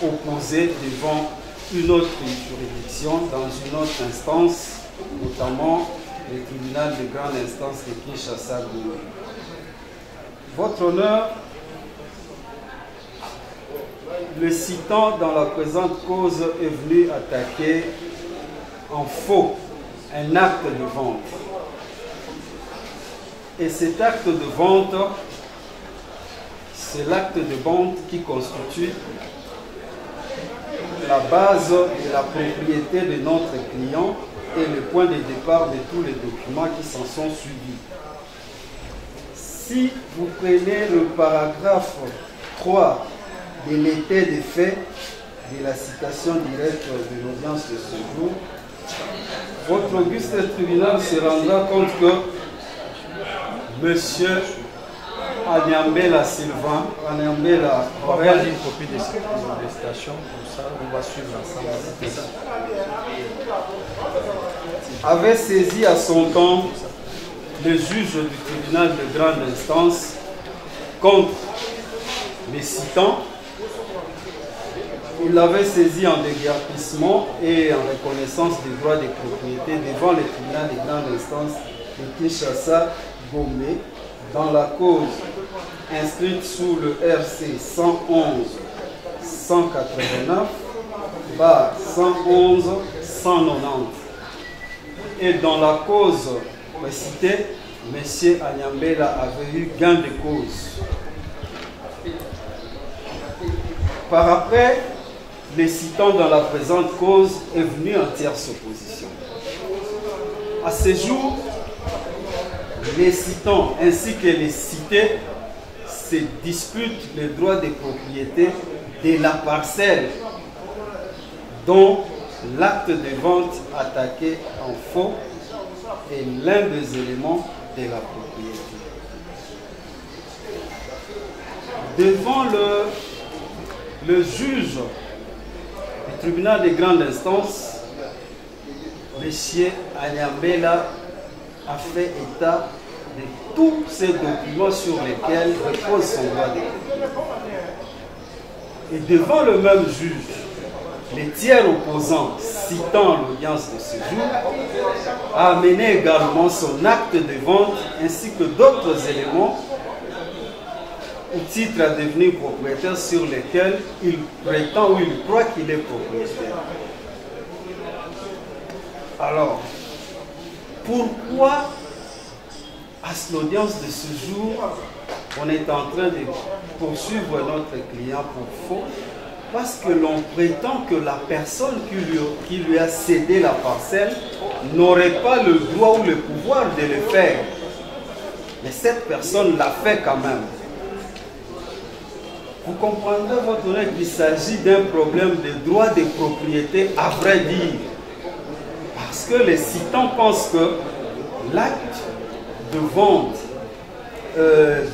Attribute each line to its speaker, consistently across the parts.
Speaker 1: opposé devant une autre juridiction, dans une autre instance, notamment le tribunal de grande instance de Kinshasa. Votre honneur, le citant dans la présente cause est venu attaquer en faux un acte de vente. Et cet acte de vente, c'est l'acte de vente qui constitue la base de la propriété de notre client et le point de départ de tous les documents qui s'en sont suivis. Si vous prenez le paragraphe 3 de l'état des faits de la citation directe de l'audience de ce jour, votre auguste tribunal se rendra compte que Monsieur Anyambela Sylvain, Anyambela Aurel,
Speaker 2: une copie de citation, comme ça on va suivre ensemble.
Speaker 1: avait saisi à son temps le juge du tribunal de grande instance contre les citants. Il l'avait saisi en déguerpissement et en reconnaissance des droits de propriété devant le tribunal de grande instance de Kinshasa, Gomé, dans la cause inscrite sous le RC 111 189 111 190. Et dans la cause précitée, M. Anyambela avait eu gain de cause. Par après, les citants dans la présente cause est venu en tierce opposition. À ce jour, les citants ainsi que les cités se disputent le droit de propriété de la parcelle dont l'acte de vente attaqué en faux est l'un des éléments de la propriété. Devant le juge du tribunal de grande instance, M. Anyambela a fait état de tous ces documents sur lesquels repose son droit de propriété. Et devant le même juge, les tiers opposants citant l'audience de ce jour a amené également son acte de vente ainsi que d'autres éléments au titre à devenir propriétaire sur lesquels il prétend ou il croit qu'il est propriétaire. Alors, pourquoi à l'audience de ce jour on est en train de poursuivre notre client pour faux? Parce que l'on prétend que la personne qui lui a cédé la parcelle n'aurait pas le droit ou le pouvoir de le faire. Mais cette personne l'a fait quand même. Vous comprendrez, votre honneur, qu'il s'agit d'un problème de droit de propriété, à vrai dire. Parce que les citants pensent que l'acte de vente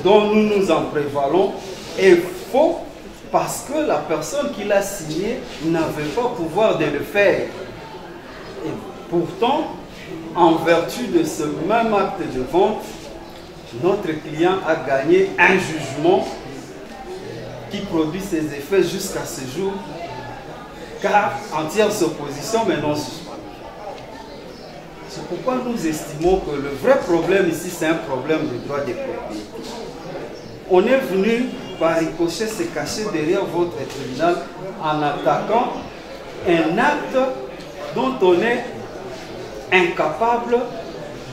Speaker 1: dont nous nous en prévalons est faux parce que la personne qui l'a signé n'avait pas pouvoir de le faire. Et pourtant, en vertu de ce même acte de vente, notre client a gagné un jugement qui produit ses effets jusqu'à ce jour, car en tierce opposition, mais non suspendu. C'est pourquoi nous estimons que le vrai problème ici, c'est un problème de droit de propriété. On est venu par ricochet se cacher derrière votre tribunal en attaquant un acte dont on est incapable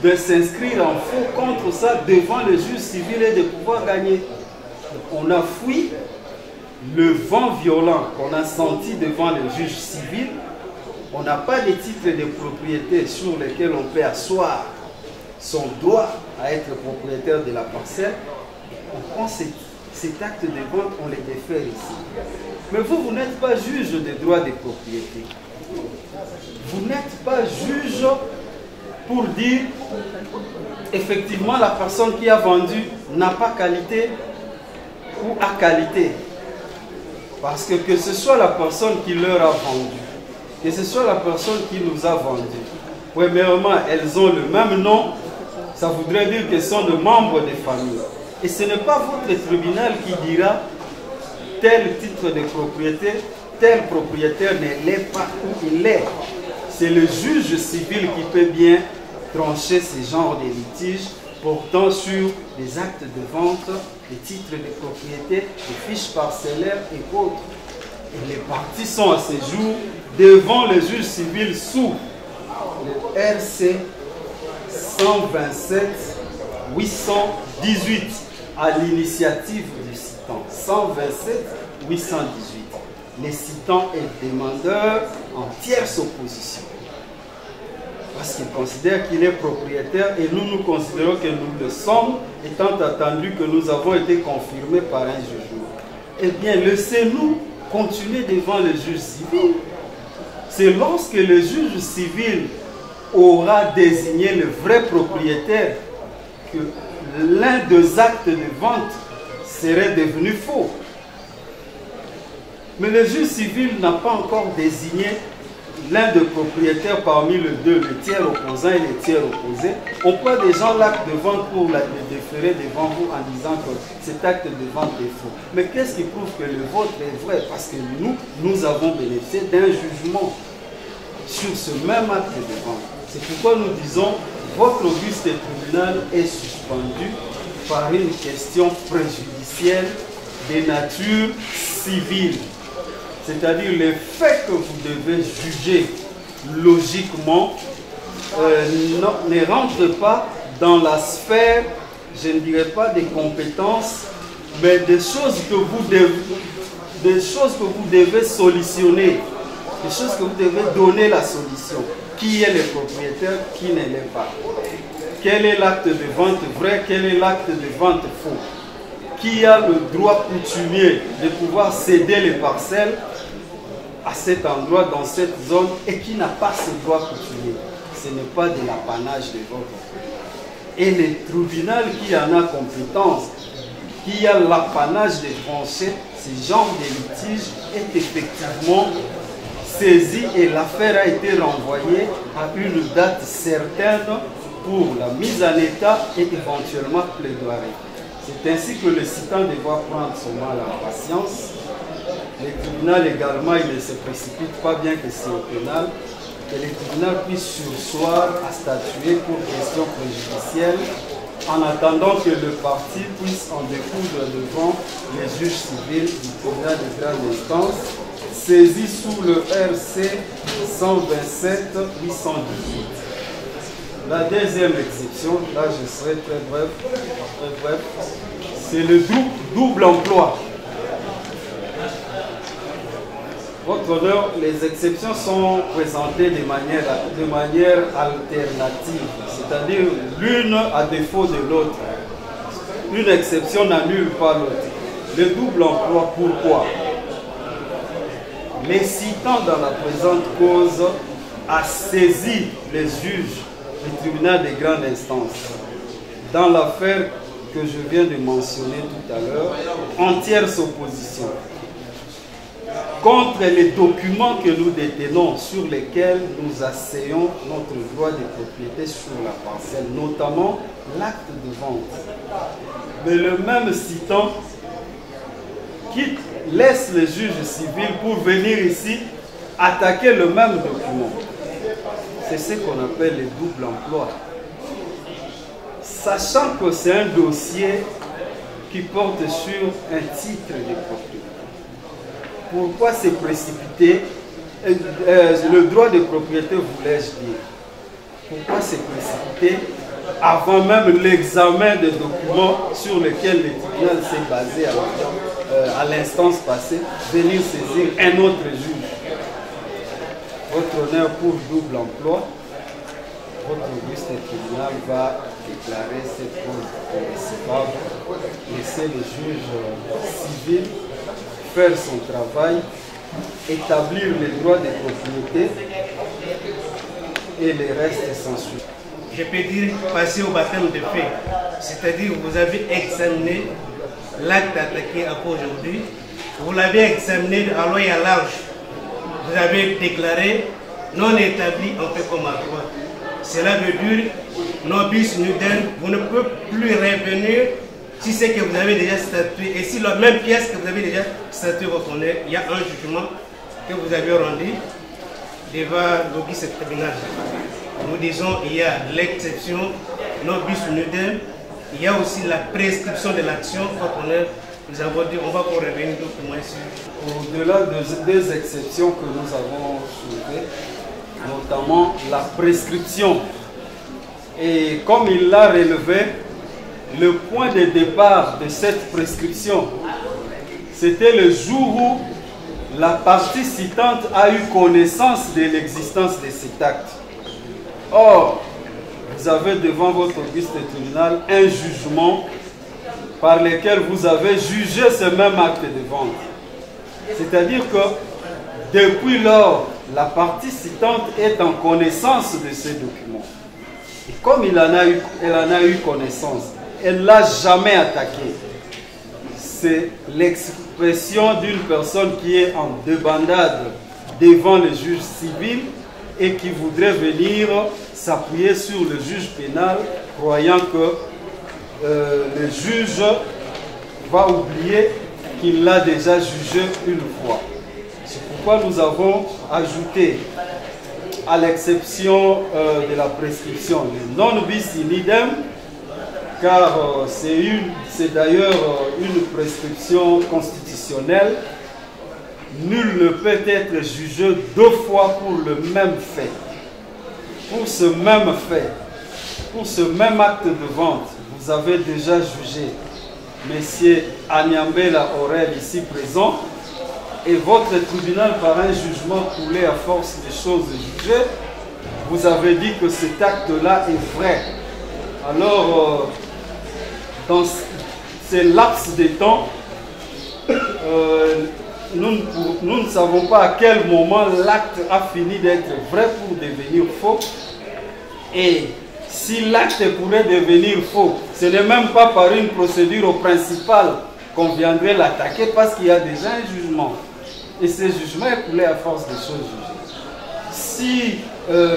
Speaker 1: de s'inscrire en faux contre ça devant le juge civil et de pouvoir gagner. On a fui le vent violent qu'on a senti devant le juge civil. On n'a pas de titre de propriété sur lequel on peut asseoir son droit à être propriétaire de la parcelle. On prend cet acte de vente, on les défère ici. Mais vous n'êtes pas juge des droits de propriété. Vous n'êtes pas juge pour dire effectivement la personne qui a vendu n'a pas qualité ou a qualité. Parce que ce soit la personne qui leur a vendu, que ce soit la personne qui nous a vendu, premièrement, elles ont le même nom, ça voudrait dire qu'elles sont de membres des familles. Et ce n'est pas votre tribunal qui dira tel titre de propriété tel propriétaire ne l'est pas où il est. C'est le juge civil qui peut bien trancher ce genre de litiges portant sur des actes de vente, des titres de propriété, des fiches parcellaires et autres. Et les parties sont à ce jour devant le juge civil sous le RC 127 818 à l'initiative du citant. 127 818. Les citants et demandeurs en tierce opposition. Parce qu'il considère qu'il est propriétaire et nous considérons que nous le sommes, étant attendu que nous avons été confirmés par un jugement. Eh bien, laissez-nous continuer devant le juge civil. C'est lorsque le juge civil aura désigné le vrai propriétaire que l'un des actes de vente serait devenu faux. Mais le juge civil n'a pas encore désigné l'un des propriétaires parmi les deux, le tiers opposant et le tiers opposé. On peut déjà l'acte de vente pour le déférer devant vous en disant que cet acte de vente est faux. Mais qu'est-ce qui prouve que le vôtre est vrai? Parce que nous avons bénéficié d'un jugement sur ce même acte de vente. C'est pourquoi nous disons votre auguste tribunal est suspendu par une question préjudicielle de nature civile. C'est-à-dire les faits que vous devez juger logiquement ne rentrent pas dans la sphère, je ne dirais pas des compétences, mais des choses que vous devez solutionner, des choses que vous devez donner la solution. Qui est le propriétaire, qui ne l'est pas? Quel est l'acte de vente vrai, quel est l'acte de vente faux? Qui a le droit coutumier de pouvoir céder les parcelles à cet endroit, dans cette zone, et qui n'a pas ce droit coutumier? Ce n'est pas de l'apanage de votre pays. Et le tribunal qui en a compétence, qui a l'apanage de trancher ce genre de litige, est effectivement saisi et l'affaire a été renvoyée à une date certaine pour la mise en état et éventuellement plaidoirie. C'est ainsi que le citant devra prendre son mal en patience. Le tribunal également, il ne se précipite pas, bien que c'est au pénal, que le tribunal puisse surseoir à statuer pour question préjudicielle en attendant que le parti puisse en découdre devant les juges civils du tribunal de grande instance, saisi sous le RC 127 818. La deuxième exception, là je serai très bref, c'est le double emploi. Votre honneur, les exceptions sont présentées de manière alternative, c'est-à-dire l'une à défaut de l'autre. Une exception n'annule pas l'autre. Le double emploi, pourquoi? Les citants dans la présente cause a saisi les juges du tribunal de grande instance dans l'affaire que je viens de mentionner tout à l'heure, en tierce opposition contre les documents que nous détenons sur lesquels nous asseyons notre droit de propriété sur la parcelle, notamment l'acte de vente. Mais le même citant qui laisse les juges civils pour venir ici attaquer le même document. C'est ce qu'on appelle le double emploi. Sachant que c'est un dossier qui porte sur un titre de propriété. Pourquoi se précipiter? Le droit de propriété, voulais-je dire. Pourquoi se précipiter avant même l'examen des documents sur lesquels le tribunal s'est basé à l'instance passée, venir saisir un autre juge? Votre honneur, pour double emploi, votre auguste tribunal va déclarer cette cause irrécevable, laisser le juge civil faire son travail, établir les droits de propriété et les restes s'ensuivent.
Speaker 3: Je peux dire passer au baptême de fait, c'est-à-dire vous avez examiné l'acte attaqué à aujourd'hui, vous l'avez examiné à loin et à large, vous avez déclaré non établi en fait comme à droit. Cela veut dire non bis nudem, vous ne pouvez plus revenir si c'est que vous avez déjà statué, et si la même pièce que vous avez déjà statué votre honneur, il y a un jugement que vous avez rendu devant l'auguste tribunal. Nous disons qu'il y a l'exception, non bis nudem, il y a aussi la prescription de l'action. Nous avons dit, on va pour revenir beaucoup moins sur.
Speaker 1: Au-delà des exceptions que nous avons soulevées, notamment la prescription. Et comme il l'a relevé, le point de départ de cette prescription, c'était le jour où la partie citante a eu connaissance de l'existence de cet acte. Or, vous avez devant votre auguste tribunal un jugement par lequel vous avez jugé ce même acte de vente. C'est-à-dire que depuis lors, la partie citante est en connaissance de ces documents. Et comme elle en a eu connaissance, elle ne l'a jamais attaqué. C'est l'expression d'une personne qui est en débandade devant le juge civil et qui voudrait venir s'appuyer sur le juge pénal, croyant que le juge va oublier qu'il l'a déjà jugé une fois. C'est pourquoi nous avons ajouté à l'exception de la prescription le non bis in idem, car c'est d'ailleurs une prescription constitutionnelle. Nul ne peut être jugé deux fois pour le même fait. Pour ce même fait, pour ce même acte de vente, vous avez déjà jugé Messieurs Anyambela Aurel ici présent, et votre tribunal, par un jugement coulé à force des choses jugées, vous avez dit que cet acte-là est vrai. Alors, dans ces laps de temps, nous ne savons pas à quel moment l'acte a fini d'être vrai pour devenir faux. Et si l'acte pourrait devenir faux, ce n'est même pas par une procédure principale qu'on viendrait l'attaquer, parce qu'il y a déjà un jugement. Et ce jugement est coulé à force des choses jugées. Si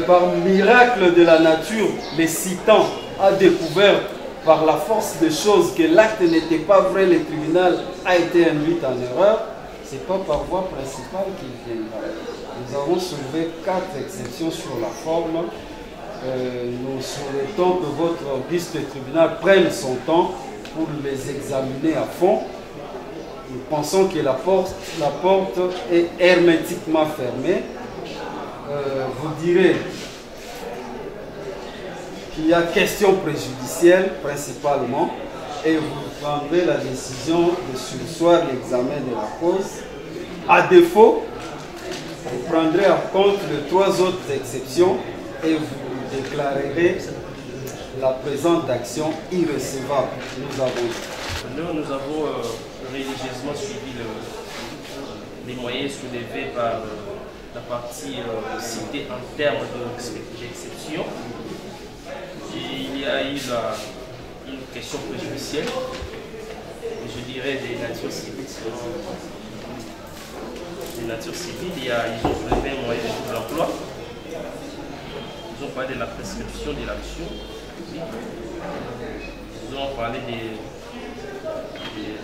Speaker 1: par miracle de la nature, les citants a découvert par la force des choses que l'acte n'était pas vrai, le tribunal a été induit en erreur, ce n'est pas par voie principale qu'il viendra. Nous avons soulevé 4 exceptions sur la forme. Nous souhaitons que votre auguste tribunal prenne son temps pour les examiner à fond. Nous pensons que la porte est hermétiquement fermée. Vous direz qu'il y a question préjudicielle principalement, et vous prendrez la décision de surseoir l'examen de la cause. À défaut, vous prendrez en compte les 3 autres exceptions et vous déclarerez la présente action irrecevable.
Speaker 4: Nous avons religieusement suivi les moyens soulevés par la partie citée en termes d'exception. Il y a eu une question préjudicielle, je dirais des natures civiles. Des natures civiles, ils ont soulevé un moyen de l'emploi. Ils ont parlé de la prescription de l'action. Ils ont parlé de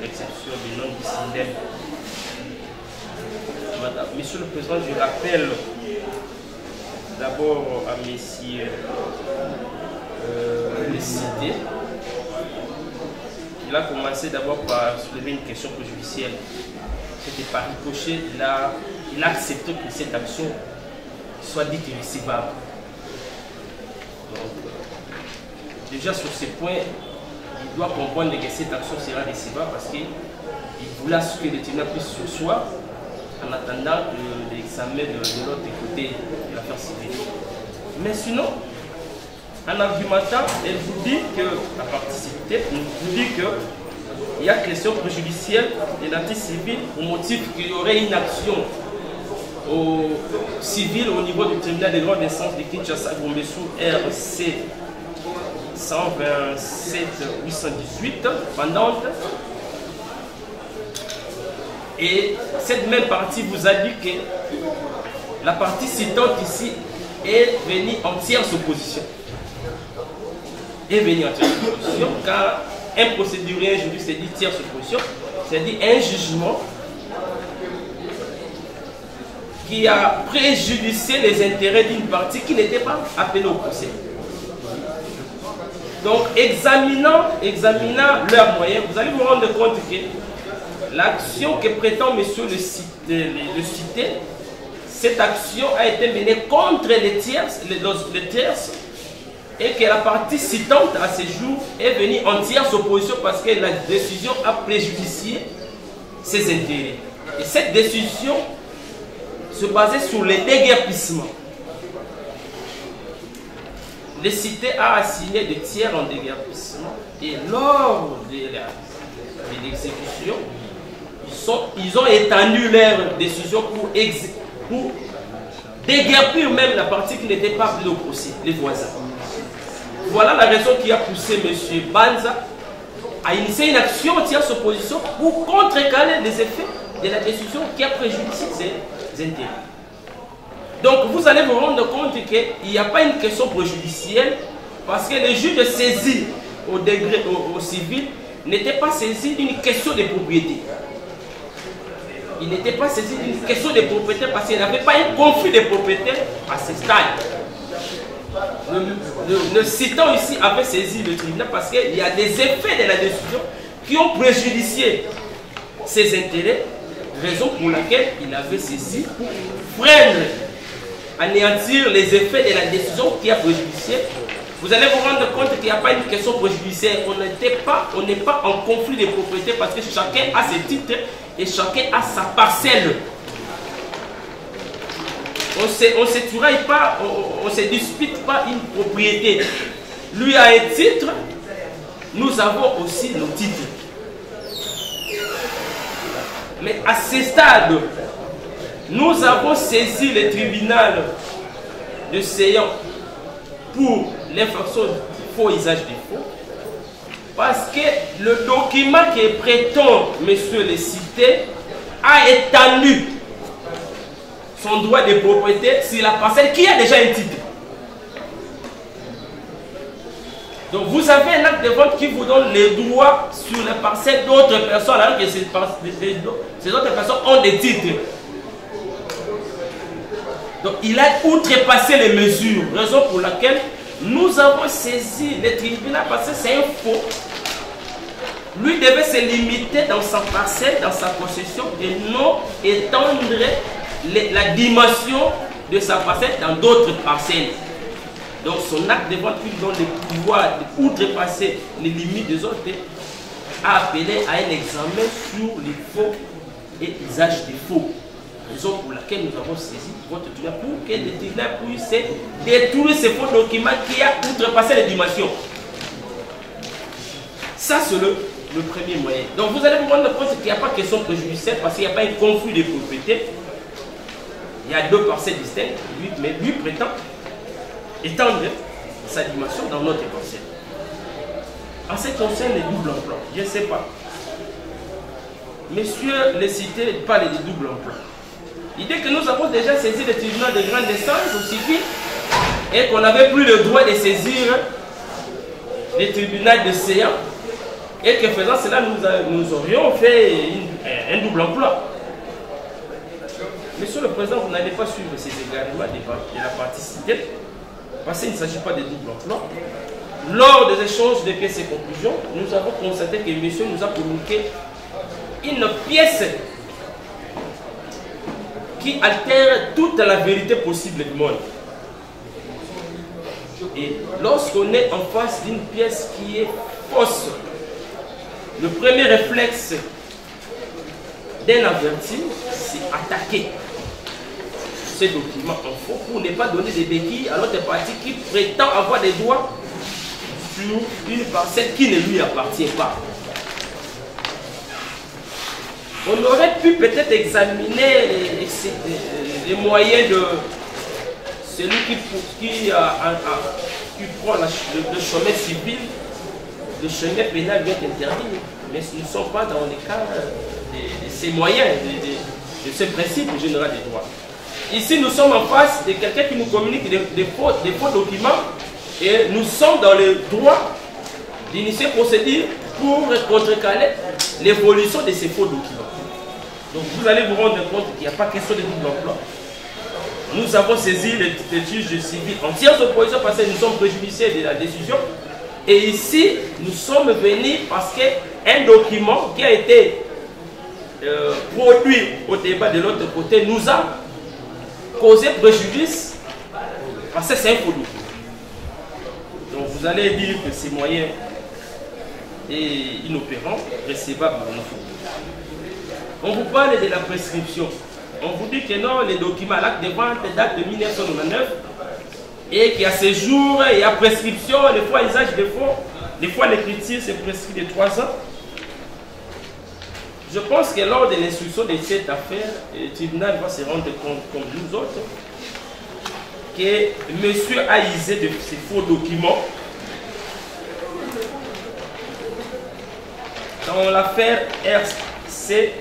Speaker 4: l'exception du non bis in idem. Monsieur le Président, je rappelle d'abord à messieurs les cités. Il a commencé d'abord par soulever une question préjudicielle. C'était par ricochet, il a accepté que cette action soit dite irrecevable. Donc, déjà sur ce point, il doit comprendre que cette action sera recevable parce qu'il voulait que le tribunal puisse surseoir en attendant l'examen de l'autre côté de l'affaire civile. Mais sinon, en argumentant, elle vous dit que la participité vous dit qu'il y a question préjudicielle de nature civile au motif qu'il y aurait une action civile au niveau du tribunal de grande instance de Kinshasa, sous RC 127 818 pendante. Et cette même partie vous a dit que la partie citante ici est venue en tierce opposition. Est venue en tierce opposition car un procédurier juridique c'est dit tierce opposition, c'est-à-dire un jugement qui a préjudicié les intérêts d'une partie qui n'était pas appelée au procès. Donc, examinant leurs moyens, vous allez vous rendre compte que l'action que prétend monsieur le cité, cette action a été menée contre les tierces, et que la partie citante à ce jour est venue en tierce opposition parce que la décision a préjudicié ses intérêts. Et cette décision se basait sur le déguerpissement. Les cités a assigné des tiers en déguerpissement et lors de l'exécution, ils ont étendu leur décision pour déguerpir même la partie qui n'était pas appelée au procès, les voisins. Voilà la raison qui a poussé M. Banza à initier une action en tierce opposition pour contrecarrer les effets de la décision qui a préjudicié ses intérêts. Donc vous allez vous rendre compte qu'il n'y a pas une question préjudicielle parce que le juge saisi au civil n'était pas saisi d'une question de propriété. Il n'était pas saisi d'une question de propriété parce qu'il n'avait pas un conflit de propriété à ce stade. Le citant ici avait saisi le tribunal parce qu'il y a des effets de la décision qui ont préjudicié ses intérêts, raison pour laquelle il avait saisi pour freiner, anéantir les effets de la décision qui a préjudicié. Vous allez vous rendre compte qu'il n'y a pas une question préjudicielle. On n'est pas en conflit de propriété parce que chacun a ses titres et chacun a sa parcelle. On ne se tiraille pas, on ne se dispute pas une propriété. Lui a un titre, nous avons aussi nos titres. Mais à ce stade, nous avons saisi le tribunal de Séant pour l'infraction du faux usage des faux. Parce que le document qui prétend, monsieur le cité, a étendu son droit de propriété sur la parcelle qui a déjà un titre. Donc vous avez un acte de vente qui vous donne les droits sur la parcelle d'autres personnes, alors que ces autres personnes ont des titres. Donc il a outrepassé les mesures, raison pour laquelle nous avons saisi le tribunal parce que c'est un faux. Lui devait se limiter dans sa parcelle, dans sa possession et non étendre la dimension de sa parcelle dans d'autres parcelles. Donc son acte de vente qui donne le pouvoir d'outrepasser les limites des autres a appelé à un examen sur les faux et usage des faux. Raison pour laquelle nous avons saisi votre tribunal pour que le tribunal puisse détruire ces faux documents qui a outrepassé les dimensions. Ça c'est le premier moyen. Donc vous allez vous rendre compte qu'il n'y a pas de question préjudicielle parce qu'il n'y a pas un conflit de propriété. Il y a deux parcelles distinctes, mais lui prétend étendre sa dimension dans notre parcelle. En ce qui concerne les doubles emplois, je ne sais pas. Monsieur le cité parle de double emploi. L'idée que nous avons déjà saisi le tribunal de grande instance au civil et qu'on n'avait plus le droit de saisir le tribunal de Séant et que faisant cela, nous aurions fait un double emploi. Monsieur le Président, vous n'allez pas suivre ces égarements de la partie citée parce qu'il ne s'agit pas de double emploi. Lors des échanges de pièces et conclusions, nous avons constaté que monsieur nous a communiqué une pièce qui altère toute la vérité possible du monde. Et lorsqu'on est en face d'une pièce qui est fausse, le premier réflexe d'un averti, c'est attaquer ces documents en faux pour ne pas donner des béquilles à l'autre partie qui prétend avoir des droits sur une parcelle qui ne lui appartient pas. On aurait pu peut-être examiner les moyens de celui qui prend le chemin civil, le chemin pénal vient interdit, mais nous ne sommes pas dans le cas de ces moyens, de ce principe général des droits. Ici, nous sommes en face de quelqu'un qui nous communique des faux documents et nous sommes dans le droit d'initier procédure pour contrecarrer l'évolution de ces faux documents. Donc vous allez vous rendre compte qu'il n'y a pas question de double emploi. nous avons saisi le juge civil en tierce opposition parce que nous sommes préjudiciés de la décision. Et ici, nous sommes venus parce qu'un document qui a été produit au débat de l'autre côté nous a causé préjudice parce que c'est un faux document. Donc vous allez dire que ces moyens est inopérant, recevable. On vous parle de la prescription. On vous dit que non, les documents, l'acte de vente date de 1999 et qu'à ce jour, il y a prescription, des fois usage de faux, des fois l'écriture c'est prescrit de 3 ans. Je pense que lors de l'instruction de cette affaire, le tribunal va se rendre compte, comme nous autres, que monsieur a usé de ces faux documents dans l'affaire RC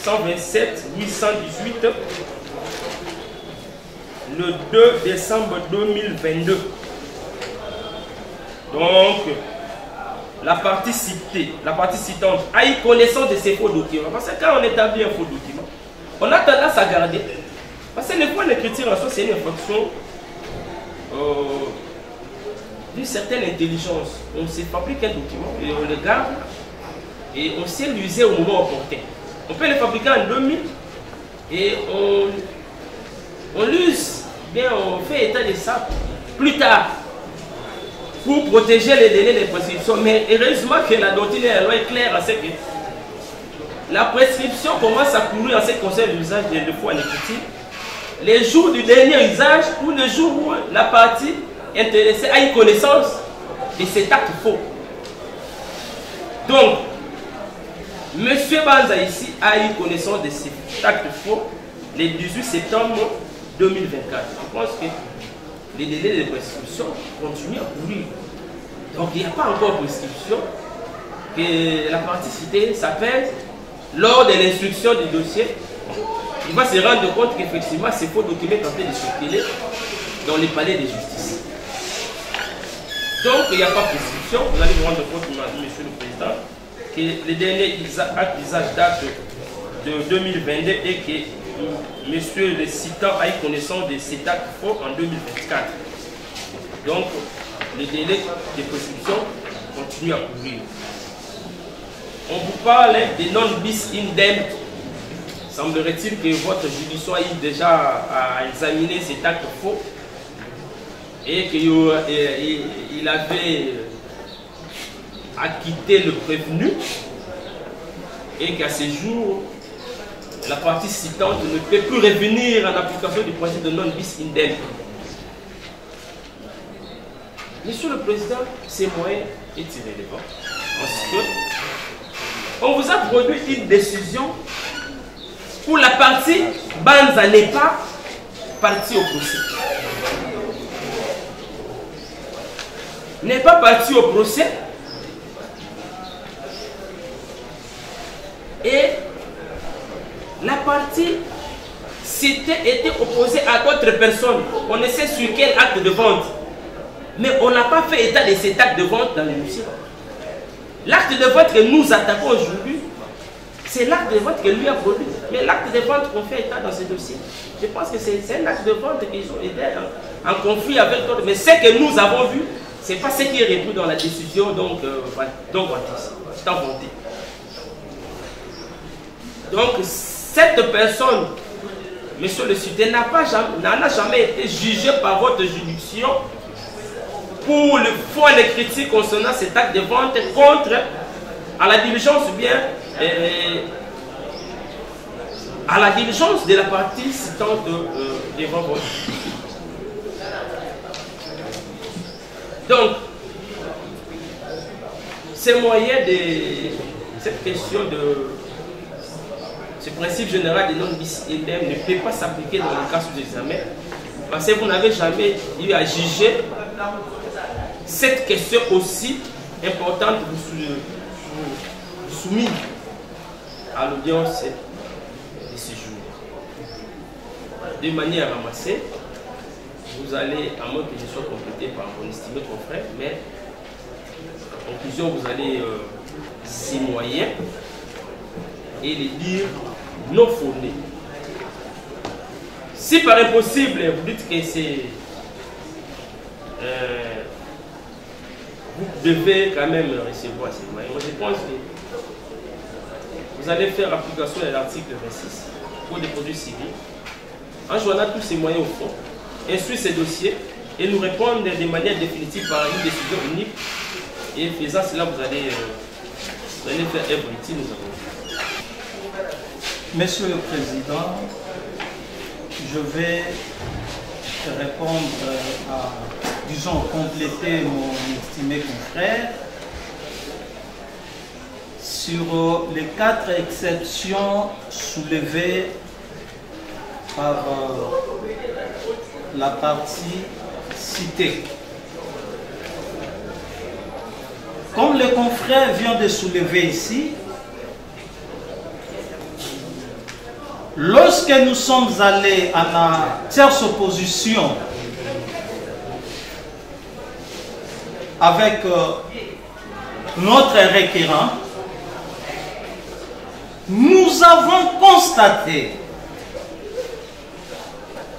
Speaker 4: 127 818 le 2 décembre 2022. Donc, la partie citée, la partie citante a eu connaissance de ces faux documents. Parce que quand on établit un faux document, on a tendance à garder. Parce que le point d'écriture en soi, c'est une infraction d'une certaine intelligence. On se fabrique un document et on le garde et on sait l'user au moment opportun. On peut le fabriquer en 2000 et on l'use, bien on fait état de ça plus tard pour protéger les délais de prescription. Mais heureusement que la doctrine et la loi est claire à ce que la prescription commence à courir en ce qui concerne l'usage de faux en écriture les jours du dernier usage ou le jour où la partie intéressée a une connaissance de cet acte faux. Donc, M. Banza ici a eu connaissance de cet acte faux le 18 septembre 2024. Je pense que les délais de prescription continuent à courir. Donc il n'y a pas encore prescription que la partie citée s'appelle lors de l'instruction du dossier. Il va se rendre compte qu'effectivement ces faux documents sont en train de circuler dans les palais de justice. Donc il n'y a pas de prescription. Vous allez vous rendre compte, Monsieur le Président, que le dernier acte d'usage date de 2022 et que Monsieur le citant a eu connaissance de cet acte faux en 2024. Donc le délai de prescription continue à courir. On vous parle de non bis idem. Semblerait-il que votre juridiction a eu déjà à examiner cet acte faux et qu'il avait acquitté le prévenu et qu'à ce jour, la partie citante ne peut plus revenir en application du principe de non bis idem. Monsieur le Président, ces moyens est irrélevant parce que on vous a produit une décision où la partie Banza n'est pas partie au procès. N'est pas partie au procès. Et la partie était opposée à d'autres personnes. On ne sait sur quel acte de vente. Mais on n'a pas fait état de cet acte de vente dans le dossier. L'acte de vente que nous attaquons aujourd'hui, c'est l'acte de vente que lui a produit. Mais l'acte de vente qu'on fait état dans ce dossier, je pense que c'est un acte de vente qu'ils ont été en conflit avec d'autres. Mais ce que nous avons vu, ce n'est pas ce qui est repris dans la décision donc c'est inventé. Donc cette personne, monsieur le cité, n'en a jamais été jugé par votre juridiction pour le faux et les critiques concernant cet acte de vente contre à la diligence ou bien à la diligence de la partie citante devant votre. Donc, ces moyens de cette question de ce principe général de non bis idem ne peut pas s'appliquer dans le cas sous examen parce que vous n'avez jamais eu à juger cette question aussi importante soumise à l'audience de ce jour. De manière ramassée, vous allez, à moins que je sois complété par mon estimé confrère, mais en conclusion, vous allez ces moyens et les dire non fondés. Si par impossible, vous dites que c'est... vous devez quand même recevoir ces moyens. Moi, je pense que vous allez faire application de l'article 26 pour des produits civils, en joignant tous ces moyens au fond, instruire ces dossiers et nous répondre de manière définitive par une décision unique. Et faisant cela, vous allez faire œuvre utile, nous avons.
Speaker 5: Monsieur le Président, je vais répondre à, disons, compléter mon estimé confrère sur les 4 exceptions soulevées par la partie citée. Comme le confrère vient de soulever ici, lorsque nous sommes allés à la tierce opposition avec notre requérant, nous avons constaté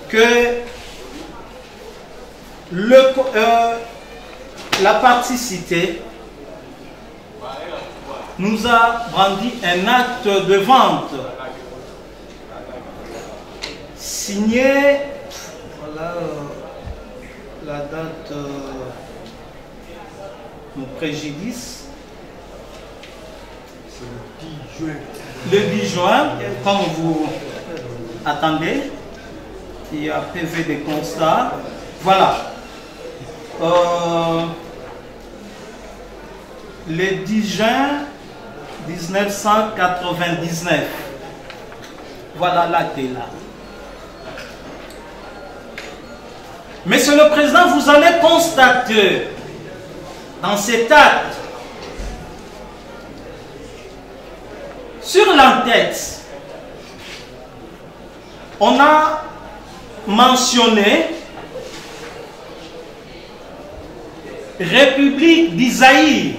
Speaker 5: que la partie citée nous a brandi un acte de vente signé, voilà la date, mon préjudice, le 10 juin, comme vous attendez, il y a PV de constat, voilà. Le 10 juin 1999, voilà l'acte là. Monsieur le Président, vous allez constater dans cet acte, sur l'entête, on a mentionné République d'Isaïe,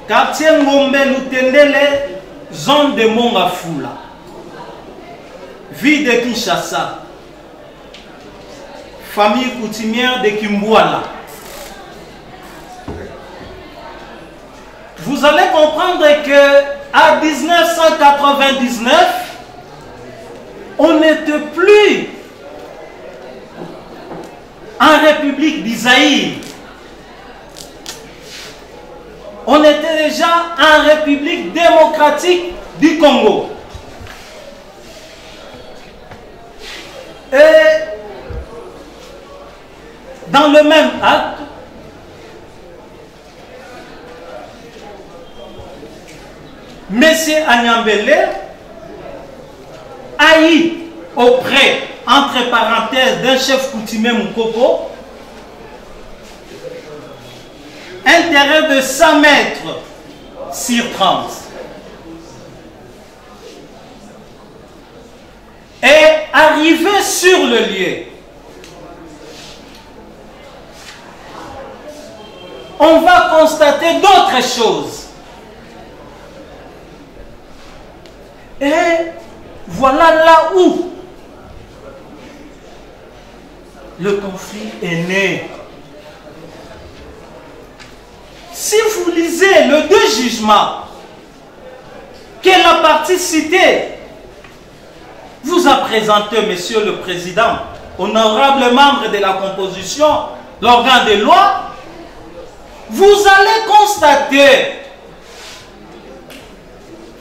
Speaker 5: quartier Ngombe Lutendele, zone de Mongafula, ville de Kinshasa, famille coutumière de Kimbouala. Vous allez comprendre que à 1999, on n'était plus en République d'Isaïe. On était déjà en République démocratique du Congo. Et dans le même acte, M. Agnambele a eu auprès, entre parenthèses, d'un chef coutumier Moukoko, un terrain de 100 mètres sur 30. Et arrivé sur le lieu, on va constater d'autres choses. Et voilà là où le conflit est né. Si vous lisez le 2 jugements que la partie citée vous a présenté, Monsieur le Président, honorable membre de la composition, l'organe de loi, vous allez constater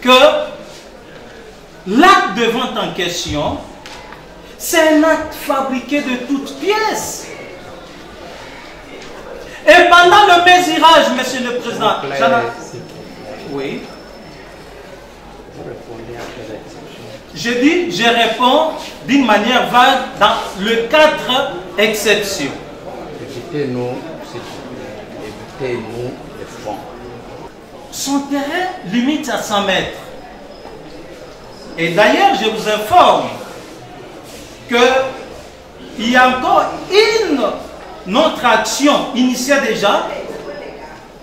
Speaker 5: que l'acte de vente en question, c'est un acte fabriqué de toutes pièces. Et pendant le mesurage, Monsieur le Président, oui. Je dis, je réponds d'une manière vague dans le 4 exceptions.
Speaker 6: Évitez-nous les fonds.
Speaker 5: Son terrain limite à 100 mètres. Et d'ailleurs, je vous informe qu'il y a encore une autre action initiée déjà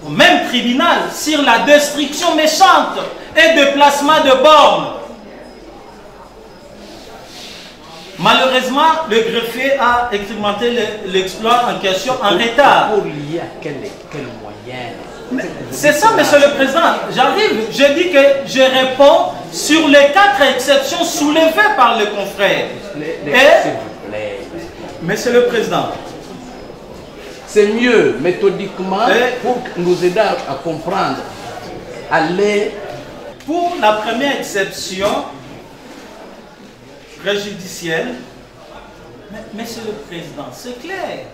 Speaker 5: au même tribunal sur la destruction méchante et déplacement de bornes. Malheureusement, le greffier a expérimenté l'exploit en question en retard.
Speaker 6: Pour lier à quel moyen?
Speaker 5: C'est ça, Monsieur le Président. J'arrive, je dis que je réponds sur les 4 exceptions soulevées par le confrère.
Speaker 6: S'il vous plaît.
Speaker 5: Monsieur le Président.
Speaker 6: C'est mieux, méthodiquement, pour nous aider à comprendre. Aller.
Speaker 5: Pour la première exception préjudicielle, Monsieur le Président, c'est clair.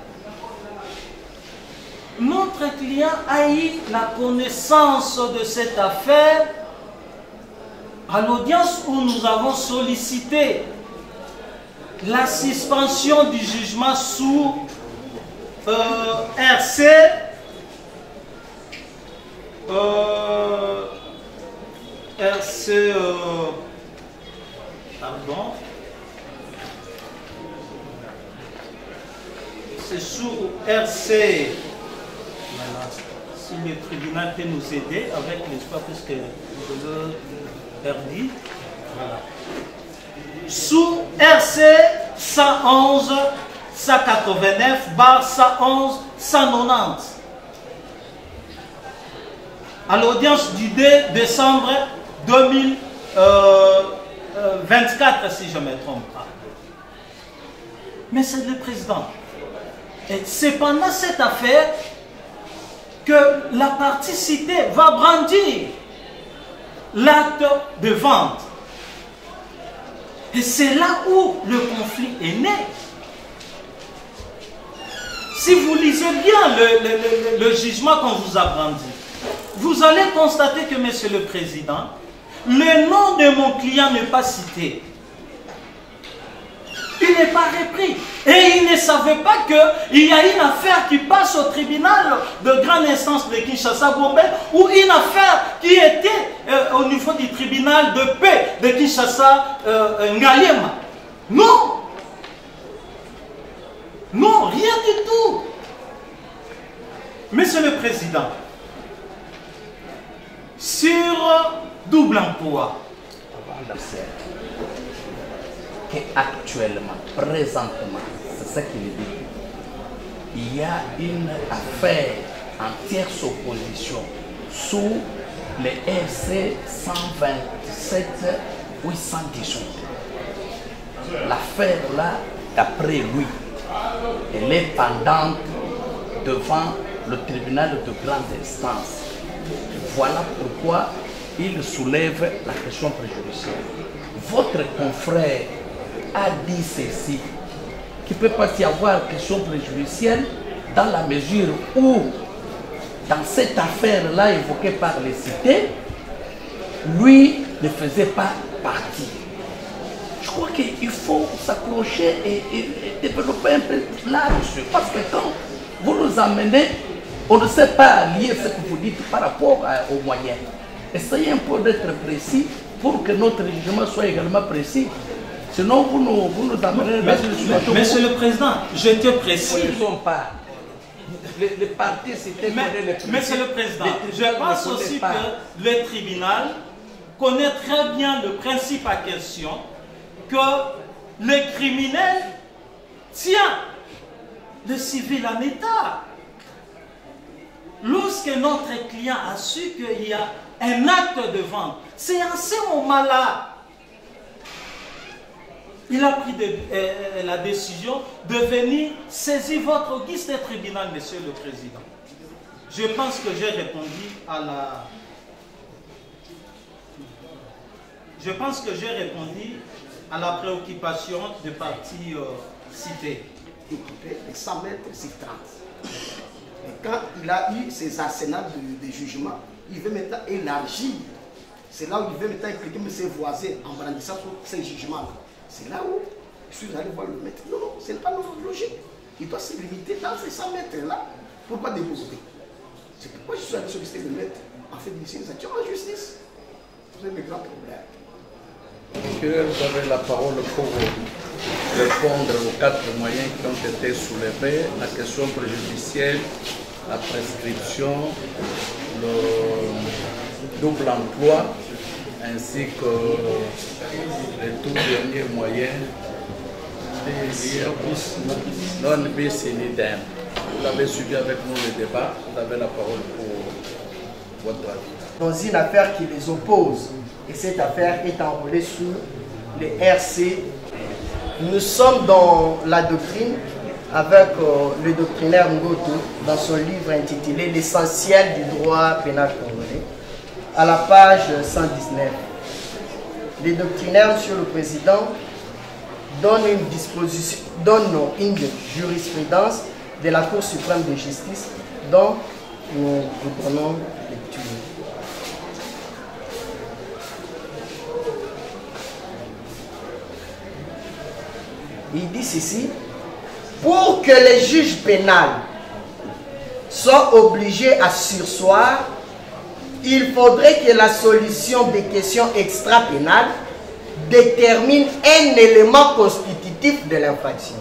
Speaker 5: Notre client a eu la connaissance de cette affaire à l'audience où nous avons sollicité la suspension du jugement sous RC pardon, c'est sous RC. Voilà. Si le tribunal peut nous aider avec l'espoir, puisque je le perdis. Voilà. Sous RC 111 189 bar 111 190. À l'audience du 2 décembre 2024, si je ne me trompe pas. Mais c'est le président. Et c'est pendant cette affaire que la partie citée va brandir l'acte de vente. Et c'est là où le conflit est né. Si vous lisez bien le jugement qu'on vous a brandi, vous allez constater que, Monsieur le Président, le nom de mon client n'est pas cité. Il n'est pas repris. Et il ne savait pas qu'il y a une affaire qui passe au tribunal de grande instance de Kinshasa-Gombe ou une affaire qui était au niveau du tribunal de paix de Kinshasa-Ngaliema. Non. Non, rien du tout. Monsieur le Président, sur double emploi,
Speaker 6: qu'actuellement, présentement, c'est ça qu'il dit, il y a une affaire en tierce opposition sous les RC 127 818. L'affaire là, d'après lui, elle est pendante devant le tribunal de grande instance. Voilà pourquoi il soulève la question préjudicielle. Votre confrère a dit ceci, qu'il ne peut pas y avoir question préjudicielle dans la mesure où, dans cette affaire-là évoquée par les cités, lui ne faisait pas partie. Je crois qu'il faut s'accrocher et développer un peu là-dessus. Parce que quand vous nous amenez, on ne sait pas lier ce que vous dites par rapport aux moyens. Essayez un peu d'être précis pour que notre jugement soit également précis. Sinon, vous nous amenez...
Speaker 5: Monsieur le Président, je te précise.
Speaker 6: Ils ne sont pas. Les partis, c'était...
Speaker 5: Monsieur le Président, je pense aussi que le tribunal connaît très bien le principe à question que le criminel tient le civil en état. Lorsque notre client a su qu'il y a un acte de vente, c'est en ce moment-là il a pris la décision de venir saisir votre auguste tribunal, Monsieur le Président. Je pense que j'ai répondu à la... Je pense que j'ai répondu à la préoccupation des partis cités.
Speaker 7: Écoutez, les 100 mètres, c'est 30. Et quand il a eu ses arsenals de jugement, il veut maintenant élargir. C'est là où il veut maintenant impliquer ses voisins en brandissant ces jugements-là. C'est là où je suis allé voir le maître. Non, non, ce n'est pas notre logique. Il doit se limiter dans ces 100 mètres-là. Pourquoi déposer? C'est pourquoi je suis allé solliciter le maître en fait d'initier des actions en justice. C'est un grand problème.
Speaker 6: Monsieur, vous avez la parole pour répondre aux 4 moyens qui ont été soulevés, la question préjudicielle, la prescription, le double emploi, ainsi que les tout derniers moyens L'ONBS NIDEM. Vous avez suivi avec nous le débat. Vous avez la parole pour votre avis.
Speaker 7: Dans une affaire qui les oppose, et cette affaire est enrôlée sous les RC. Nous sommes dans la doctrine avec le doctrinaire Ngoto dans son livre intitulé L'essentiel du droit pénal congolais, à la page 119. Les doctrinaires, Monsieur le Président, donnent une jurisprudence de la Cour suprême de justice dont nous prenons lecture. Il dit ceci: pour que les juges pénals soient obligés à surseoir, il faudrait que la solution des questions extra-pénales détermine un élément constitutif de l'infraction.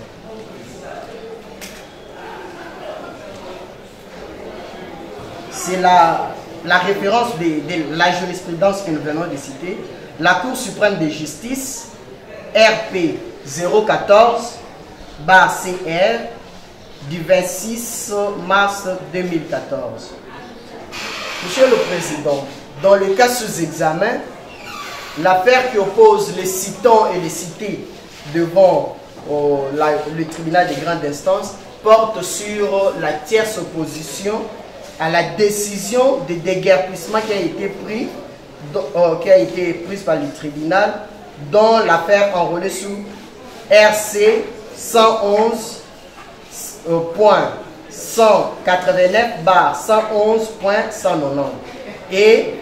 Speaker 7: C'est la référence de la jurisprudence que nous venons de citer. La Cour suprême de justice, RP 014/CR du 26 mars 2014. Monsieur le Président, dans le cas sous examen, l'affaire qui oppose les citants et les cités devant le tribunal de grande instance porte sur la tierce opposition à la décision de déguerpissement qui a été prise par le tribunal dans l'affaire enrôlée sous RC 111.189/111.190. Et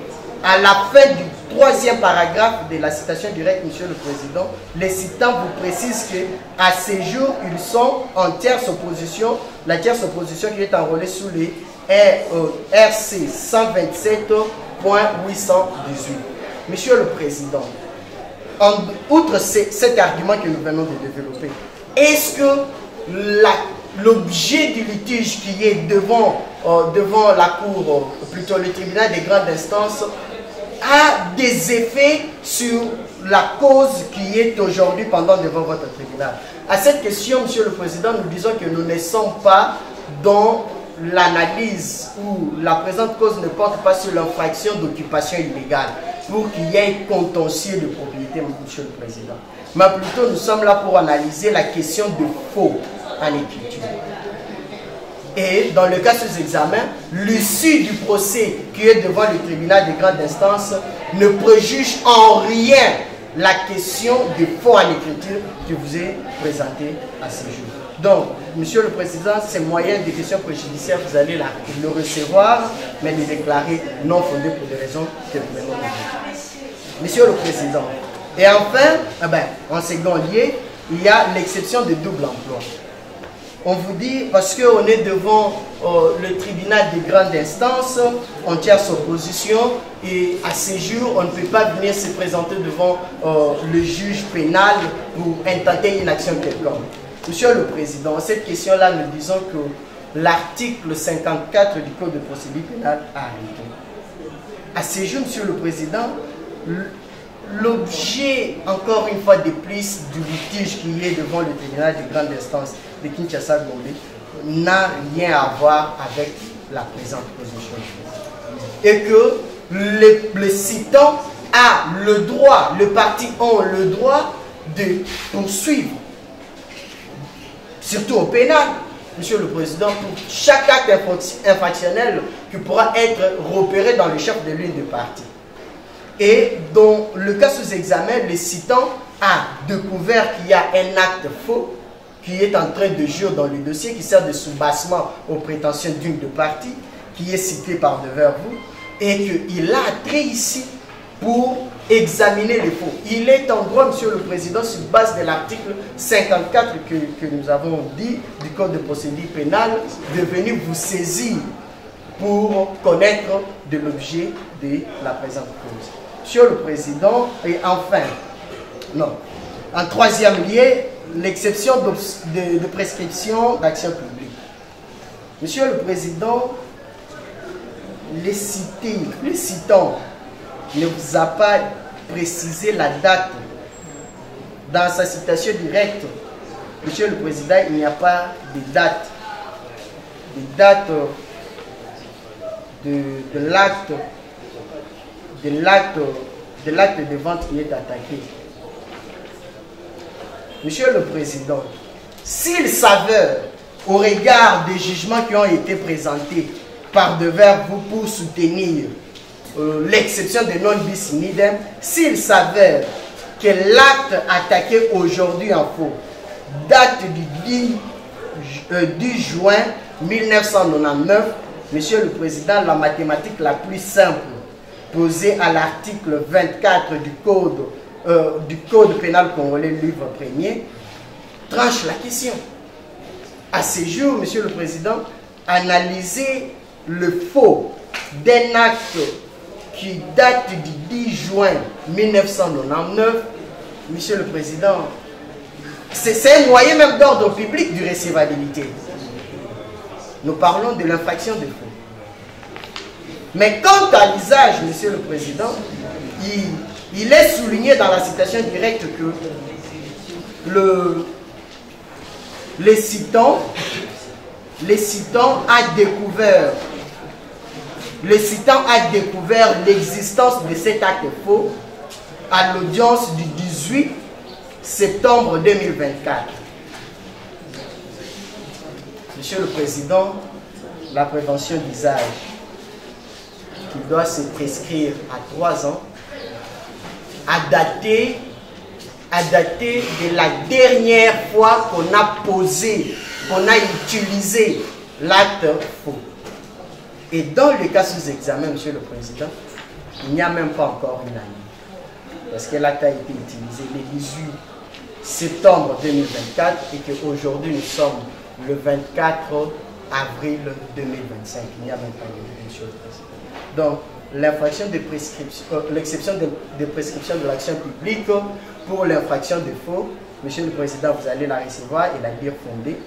Speaker 7: à la fin du troisième paragraphe de la citation directe, Monsieur le Président, les citants vous précisent qu'à ces jours, ils sont en tierce opposition, la tierce opposition qui est enrôlée sous les RC 127.818. Monsieur le Président, outre cet argument que nous venons de développer, est-ce que l'objet du litige qui est devant la Cour, plutôt le tribunal de grande instance, a des effets sur la cause qui est aujourd'hui pendant devant votre tribunal? À cette question, Monsieur le Président, nous disons que nous ne sommes pas dans l'analyse où la présente cause ne porte pas sur l'infraction d'occupation illégale pour qu'il y ait contentieux de propriété, Monsieur le Président. Mais plutôt, nous sommes là pour analyser la question de faux en écriture. Et dans le cas sous examen, l'issue du procès qui est devant le tribunal de grande instance ne préjuge en rien la question de faux en écriture que vous ai présenté à ce jour. Donc, Monsieur le Président, ces moyens de questions préjudiciaires, vous allez le recevoir, mais les déclarer non fondés pour des raisons que nous venons de dire. Monsieur le Président, et enfin, en second lieu, il y a l'exception de double emploi. On vous dit, parce qu'on est devant le tribunal de grande instance, en tierce opposition, et à ces jours, on ne peut pas venir se présenter devant le juge pénal pour intenter une action quelconque. Monsieur le Président, cette question-là, nous disons que l'article 54 du Code de procédure pénale a arrêté. À ces jours, Monsieur le Président, l'objet, encore une fois de plus, du litige qui est devant le tribunal de grande instance de Kinshasa-Gombe n'a rien à voir avec la présente position. Et que le citant a le droit, le parti ont le droit de poursuivre, surtout au pénal, Monsieur le Président, pour chaque acte infractionnel qui pourra être repéré dans le chef de l'une des parties. Et dans le cas sous examen, le citant a découvert qu'il y a un acte faux qui est en train de jouer dans le dossier, qui sert de soubassement aux prétentions d'une des parties, qui est cité par devers vous, et qu'il a attrait ici pour examiner les faux. Il est en droit, Monsieur le Président, sur base de l'article 54 que nous avons dit du Code de procédure pénale, de venir vous saisir pour connaître de l'objet de la présente cause. Monsieur le Président, et enfin, non, en troisième lieu, l'exception de prescription d'action publique. Monsieur le Président, les citants ne vous a pas précisé la date dans sa citation directe Monsieur le Président, il n'y a pas de date. De date de l'acte de vente qui est attaqué. Monsieur le Président, s'il s'avère, au regard des jugements qui ont été présentés par devers vous pour soutenir l'exception de non bis in idem, s'il s'avère que l'acte attaqué aujourd'hui en faux date du 10 juin 1999, Monsieur le Président, la mathématique la plus simple posée à l'article 24 du Code pénal congolais, livre 1er, tranche la question. À ce jour, Monsieur le Président, analyser le faux d'un acte qui date du 10 juin 1999, Monsieur le Président, c'est un noyé même d'ordre public de recevabilité. Nous parlons de l'infraction de faux. Mais quant à l'usage, Monsieur le Président, il est souligné dans la citation directe que les citants a découvert l'existence de cet acte faux à l'audience du 18 septembre 2024. Monsieur le Président, la prévention d'usage qui doit se prescrire à 3 ans a daté de la dernière fois qu'on a posé, qu'on a utilisé l'acte faux. Et dans le cas sous examen, Monsieur le Président, il n'y a même pas encore une année. Parce que l'acte a été utilisé le 18 septembre 2024 et qu'aujourd'hui nous sommes le 24 avril 2025. Il n'y a même pas une année, Monsieur le Président. Donc, l'infraction de prescription, l'exception de prescription de l'action publique pour l'infraction de faux, Monsieur le Président, vous allez la recevoir et la dire fondée.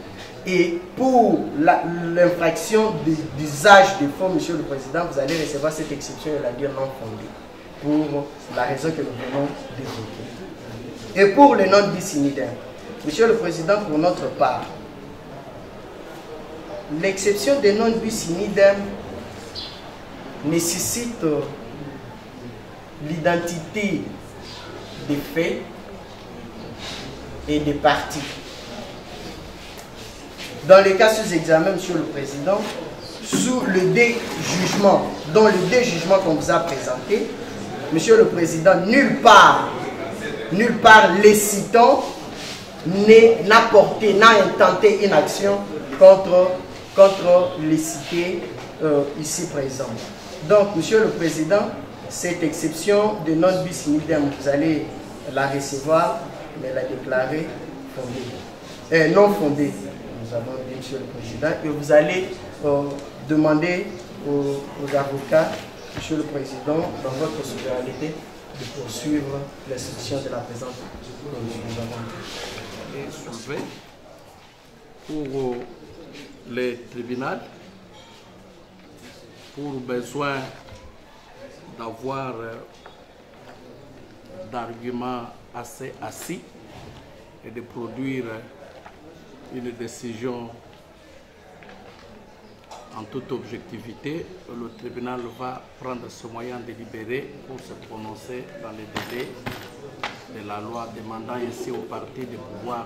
Speaker 7: Et pour l'infraction d'usage de faux, Monsieur le Président, vous allez recevoir cette exception et la dire non fondée, pour la raison que nous venons d'évoquer. Et pour les non bis in idem, Monsieur le Président, pour notre part, l'exception des non bis in idem nécessite l'identité des faits et des parties. Dans les cas sous examen, Monsieur le Président, sous le déjugement, dans le déjugement qu'on vous a présenté, Monsieur le Président, nulle part les citants n'a porté, n'a intenté une action contre les cités ici présents. Donc, Monsieur le Président, cette exception de non bis in idem, vous allez la recevoir, mais la déclarer fondée. Non fondée, nous avons dit, Monsieur le Président, et vous allez demander aux avocats, Monsieur le Président, dans votre supériorité, de poursuivre l'instruction de la présente que nous avons
Speaker 6: et soulevé pour les tribunaux, pour besoin d'avoir d'arguments assez assis et de produire une décision en toute objectivité, le tribunal va prendre ce moyen délibéré pour se prononcer dans les délais de la loi, demandant ainsi aux parties de pouvoir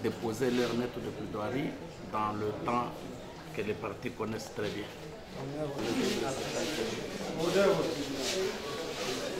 Speaker 6: déposer leur lettre de plaidoirie dans le temps que les parties connaissent très bien.